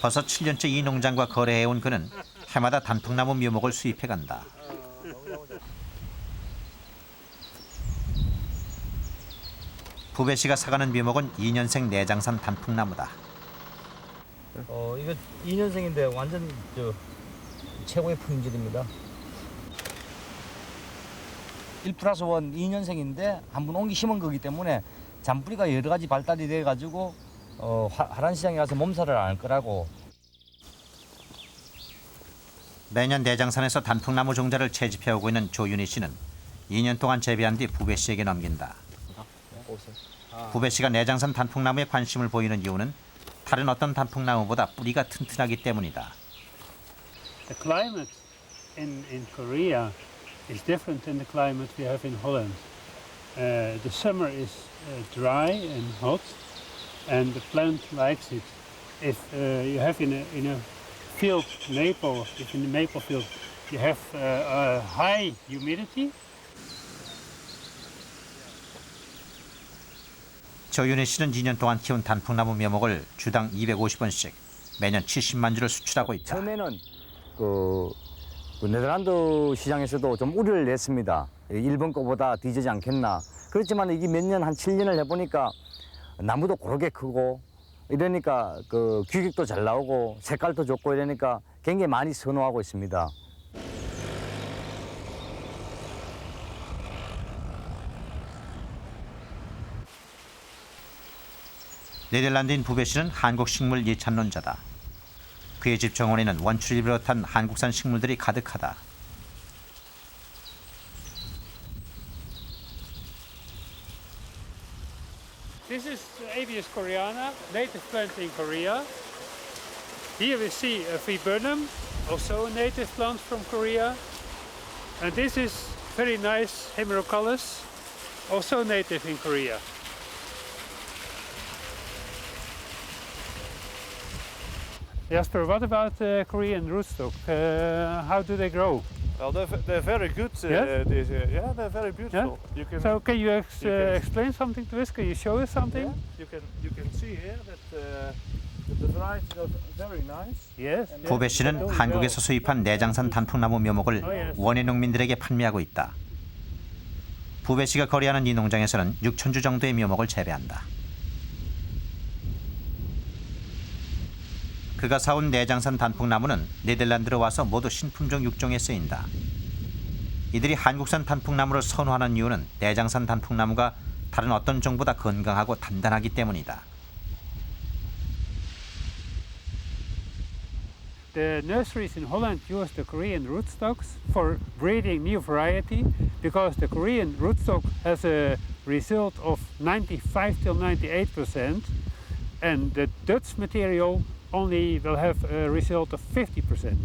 벌써 7년째 이 농장과 거래해온 그는 해마다 단풍나무 묘목을 수입해간다. 부베 씨가 사가는 묘목은 2년생 내장산 단풍나무다. 이거 2년생인데 완전 최고의 품질입니다. 1+1 2년생인데 한 번 옮기 심은 거기 때문에 잔뿌리가 여러 가지 발달이 돼가지고 화란 시장에 가서 몸살을 안 할 거라고. 매년 내장산에서 단풍나무 종자를 채집해오고 있는 조윤희 씨는 2년 동안 재배한 뒤 부베 씨에게 넘긴다. 부베 씨가 내장산 단풍나무에 관심을 보이는 이유는 다른 어떤 단풍나무보다 뿌리가 튼튼하기 때문이다. The climate in Korea is different than the climate we have in Holland. The summer is dry and hot, and the plant likes it. If you have in a field maple, if in the maple field you have a high humidity. 조윤희 씨는 2년 동안 키운 단풍나무 묘목을 주당 250원씩 매년 70만 주를 수출하고 있다. 처음에는 그 네덜란드 시장에서도 좀 우려를 냈습니다. 일본 거보다 뒤지지 않겠나. 그렇지만 이게 몇 년, 한 7년을 해보니까 나무도 고르게 크고 이러니까 그 규격도 잘 나오고 색깔도 좋고 이러니까 굉장히 많이 선호하고 있습니다. 네덜란드인 부베 씨는 한국 식물 예찬론자다. 그의 집 정원에는 원추를 비롯한 한국산 식물들이 가득하다. This is Abies koreana, native plant in Korea. Here we see a viburnum, also a native plant from Korea. And this is very nice Hemerocallis, also native in Korea. Jasper, what about Korean rootstock? How do they grow? Well, they're very good. Yes? Yeah, they're very beautiful. Yeah? You can, So can you can- explain something to us? Can you show us something? you can see here that the varieties are very nice. Yes. 부베 씨는 한국에서 수입한 내장산 단풍나무 묘목을 원예 농민들에게 판매하고 있다. 부베 씨가 거래하는 이 농장에서는 6,000주 정도의 묘목을 재배한다. 그가 사온 내장산 단풍나무는 네덜란드로 와서 모두 신품종 6종에 쓰인다. 이들이 한국산 단풍나무를 선호하는 이유는 내장산 단풍나무가 다른 어떤 종보다 건강하고 단단하기 때문이다. The nurseries in Holland use the Korean rootstocks for breeding new variety because the Korean rootstock has a result of 95 till 98% and the Dutch material only will have a result of 50%.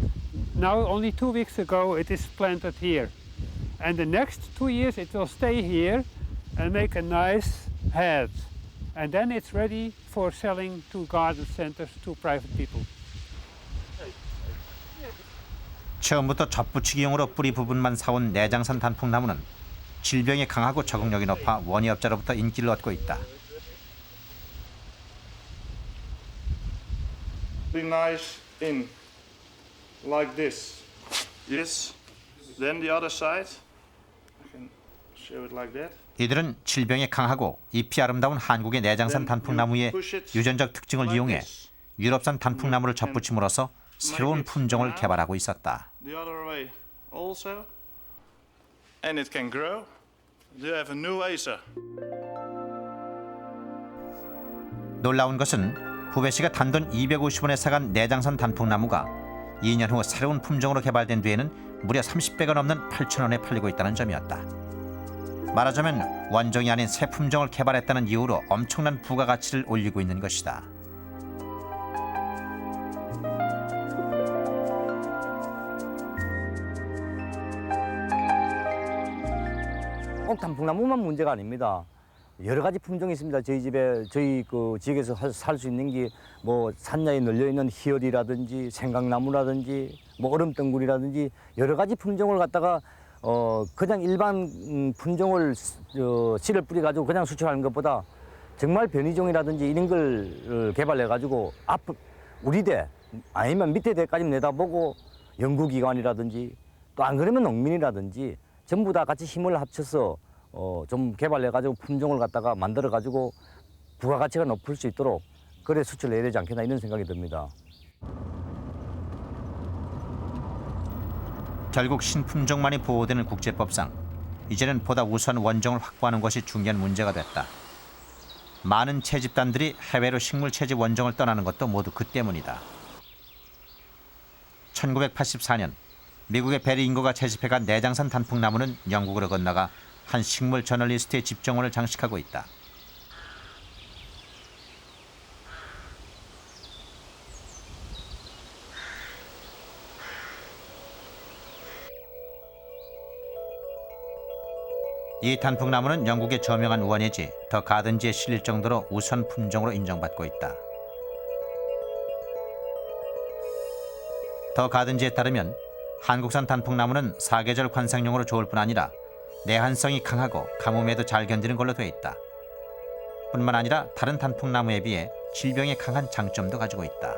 Now only 2 weeks ago it is planted here and the next 2 years it will stay here and make a nice head and then it's ready for selling to garden centers to private people. 처음부터 접붙이기용으로 뿌리 부분만 사온 내장산 단풍나무는 질병에 강하고 적응력이 높아 원예업자로부터 인기를 얻고 있다. Be nice in like this. Yes. Then the other side. I can show it like that. 이들은 질병에 강하고 잎이 아름다운 한국의 내장산 단풍나무의 유전적 특징을 이용해 유럽산 단풍나무를 접붙임으로써 새로운 품종을 개발하고 있었다. The other way also. And it can grow. You have a new Acer. 놀라운 것은 부베 씨가 단돈 250원에 사간 내장산 단풍나무가 2년 후 새로운 품종으로 개발된 뒤에는 무려 30배가 넘는 8,000원에 팔리고 있다는 점이었다. 말하자면 원종이 아닌 새 품종을 개발했다는 이유로 엄청난 부가가치를 올리고 있는 것이다. 꼭 단풍나무만 문제가 아닙니다. 여러 가지 품종이 있습니다. 저희 집에 저희 그 지역에서 살 수 있는 게 뭐 산야에 널려 있는 희열이라든지 생강나무라든지 뭐 얼음덩굴이라든지 여러 가지 품종을 갖다가 그냥 일반 품종을 씨를 뿌려 가지고 그냥 수출하는 것보다 정말 변이종이라든지 이런 걸 개발해 가지고 우리 대 아니면 밑에 대까지 내다보고 연구기관이라든지 또 안 그러면 농민이라든지 전부 다 같이 힘을 합쳐서 좀 개발해가지고 품종을 갖다가 만들어가지고 부가가치가 높을 수 있도록 그래 수출해야 되지 않겠나 이런 생각이 듭니다. 결국 신품종만이 보호되는 국제법상 이제는 보다 우수한 원종을 확보하는 것이 중요한 문제가 됐다. 많은 채집단들이 해외로 식물 채집 원종을 떠나는 것도 모두 그 때문이다. 1984년 미국의 베리 잉거가 채집해간 내장산 단풍나무는 영국으로 건너가 한 식물 저널리스트의 집정원을 장식하고 있다. 이 단풍나무는 영국의 저명한 원예지 더 가든지에 실릴 정도로 우수한 품종으로 인정받고 있다. 더 가든지에 따르면 한국산 단풍나무는 사계절 관상용으로 좋을 뿐 아니라 내한성이 강하고 가뭄에도 잘 견디는 걸로 돼 있다. 뿐만 아니라 다른 단풍나무에 비해 질병에 강한 장점도 가지고 있다.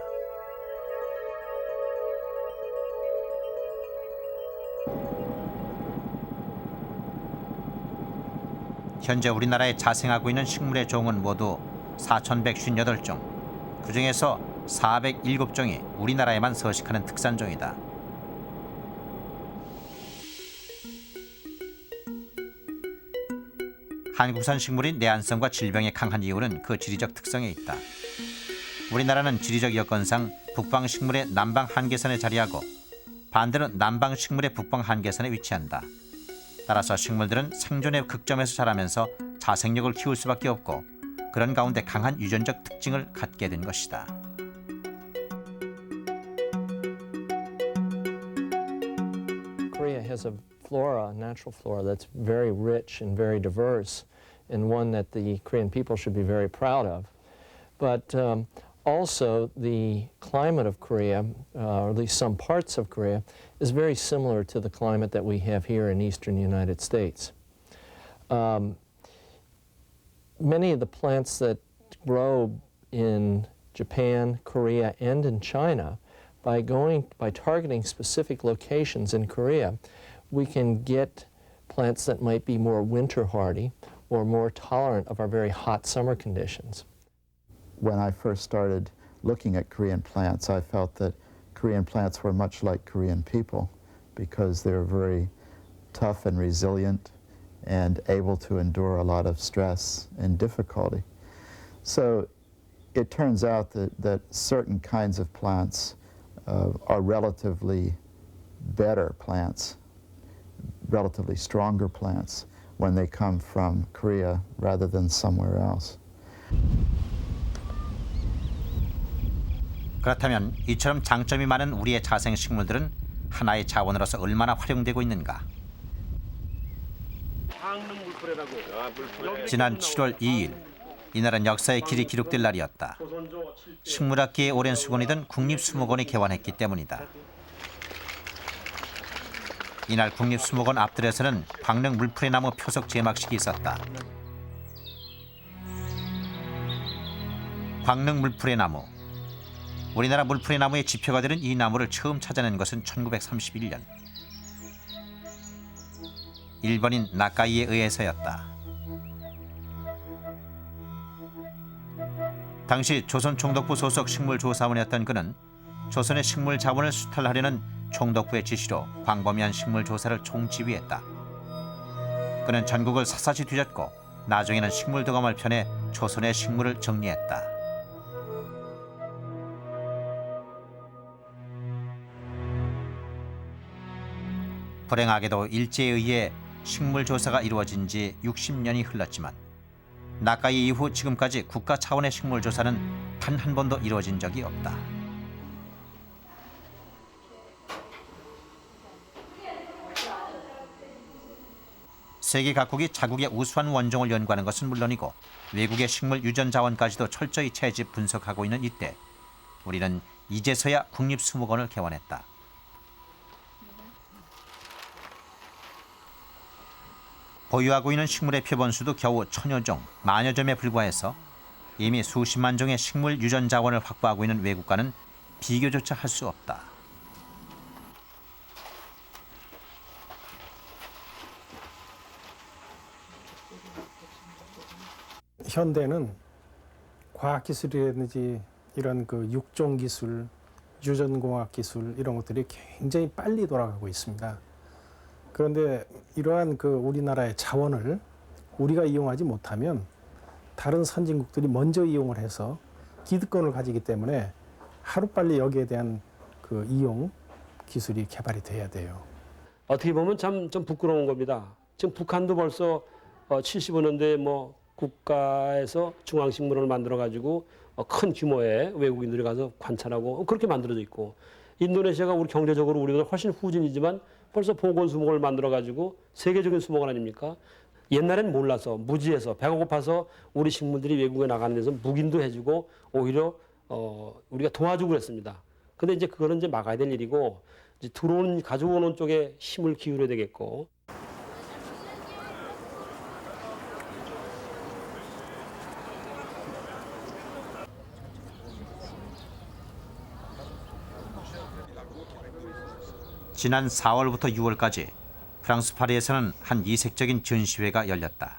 현재 우리나라에 자생하고 있는 식물의 종은 모두 4,158종, 그중에서 407종이 우리나라에만 서식하는 특산종이다. 한국산 식물인 내한성과 질병에 강한 이유는 그 지리적 특성에 있다. 우리나라는 지리적 여건상 북방 식물의 남방 한계선에 자리하고 반대로 남방 식물의 북방 한계선에 위치한다. 따라서 식물들은 생존의 극점에서 자라면서 자생력을 키울 수밖에 없고 그런 가운데 강한 유전적 특징을 갖게 된 것이다. Korea has a flora, natural flora, that's very rich and very diverse, and one that the Korean people should be very proud of. But also, the climate of Korea, or at least some parts of Korea, is very similar to the climate that we have here in eastern United States. Many of the plants that grow in Japan, Korea, and in China, by targeting specific locations in Korea, we can get plants that might be more winter hardy or more tolerant of our very hot summer conditions. When I first started looking at Korean plants, I felt that Korean plants were much like Korean people because they're very tough and resilient and able to endure a lot of stress and difficulty. So it turns out that certain kinds of plants are relatively better plants, relatively stronger plants when they come from Korea rather than somewhere else. 그렇다면 이처럼 장점이 많은 우리의 자생 식물들은 하나의 자원으로서 얼마나 활용되고 있는가? 지난 7월 2일, 이날은 역사의 길이 기록될 날이었다. 식물학계의 오랜 수건이던 국립수목원이 개원했기 때문이다. 이날 국립수목원 앞뜰에서는 광릉 물풀의 나무 표석 제막식이 있었다. 광릉 물풀의 나무. 우리나라 물풀의 나무의 지표가 되는 이 나무를 처음 찾아낸 것은 1931년. 일본인 나카이에 의해서였다. 당시 조선 총독부 소속 식물조사원이었던 그는 조선의 식물 자원을 수탈하려는 총독부의 지시로 광범위한 식물 조사를 총지휘했다. 그는 전국을 샅샅이 뒤졌고 나중에는 식물 도감을 펴내 조선의 식물을 정리했다. 불행하게도 일제에 의해 식물 조사가 이루어진 지 60년이 흘렀지만 나카이 이후 지금까지 국가 차원의 식물 조사는 단 한 번도 이루어진 적이 없다. 세계 각국이 자국의 우수한 원종을 연구하는 것은 물론이고 외국의 식물 유전 자원까지도 철저히 채집 분석하고 있는 이때 우리는 이제서야 국립수목원을 개원했다. 보유하고 있는 식물의 표본수도 겨우 1000여 종, 만여 점에 불과해서 이미 수십만 종의 식물 유전 자원을 확보하고 있는 외국과는 비교조차 할 수 없다. 현대는 과학기술이라든지 이런 그 육종 기술, 유전공학 기술 이런 것들이 굉장히 빨리 돌아가고 있습니다. 그런데 이러한 그 우리나라의 자원을 우리가 이용하지 못하면 다른 선진국들이 먼저 이용을 해서 기득권을 가지기 때문에 하루빨리 여기에 대한 그 이용 기술이 개발이 돼야 돼요. 어떻게 보면 참 좀 부끄러운 겁니다. 지금 북한도 벌써 75년대에 뭐 국가에서 중앙식물원을 만들어가지고 큰 규모의 외국인들이 가서 관찰하고 그렇게 만들어져 있고 인도네시아가 우리 경제적으로 우리보다 훨씬 후진이지만 벌써 보건수목원을 만들어가지고 세계적인 수목원 아닙니까? 옛날엔 몰라서 무지해서 배가 고파서 우리 식물들이 외국에 나가는 데서 묵인도 해주고 오히려 우리가 도와주고 그랬습니다. 근데 이제 그거는 이제 막아야 될 일이고 이제 가져오는 쪽에 힘을 기울여야 되겠고. 지난 4월부터 6월까지 프랑스 파리에서는 한 이색적인 전시회가 열렸다.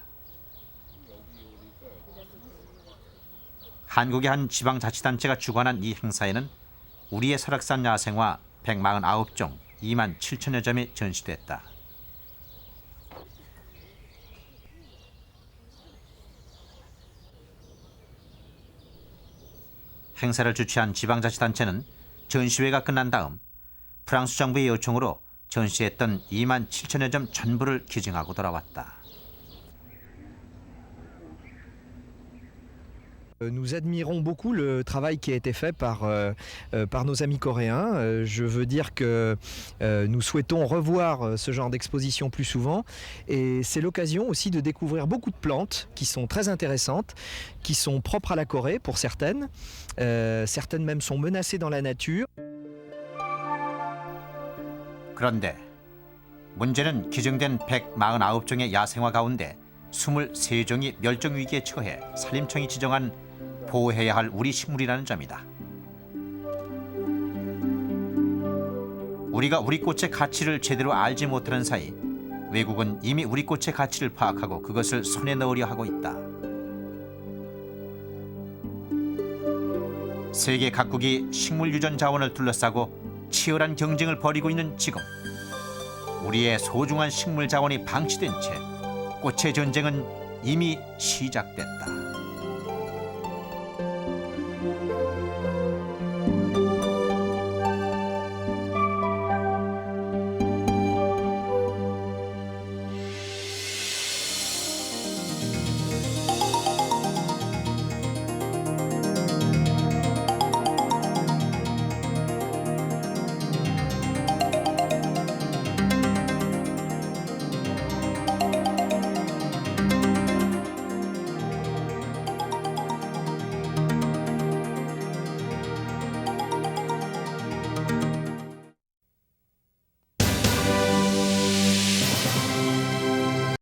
한국의 한 지방자치단체가 주관한 이 행사에는 우리의 설악산 야생화 149종 2만 7천여 점이 전시됐다. 행사를 주최한 지방자치단체는 전시회가 끝난 다음 프랑스 정부의 요청으로 전시했던 2만 7천여 점 전부를 기증하고 돌아왔다. Nous admirons beaucoup le travail qui a été fait par nos amis coréens. Je veux dire que nous souhaitons revoir ce genre d'exposition plus souvent et c'est l'occasion aussi de découvrir beaucoup de plantes qui sont très intéressantes, qui sont propres à la Corée pour certaines. Certaines même sont menacées dans la nature. 그런데 문제는 기증된 149종의 야생화 가운데 23종이 멸종 위기에 처해 산림청이 지정한 보호해야 할 우리 식물이라는 점이다. 우리가 우리 꽃의 가치를 제대로 알지 못하는 사이 외국은 이미 우리 꽃의 가치를 파악하고 그것을 손에 넣으려 하고 있다. 세계 각국이 식물 유전 자원을 둘러싸고 치열한 경쟁을 벌이고 있는 지금 우리의 소중한 식물 자원이 방치된 채 꽃의 전쟁은 이미 시작됐다.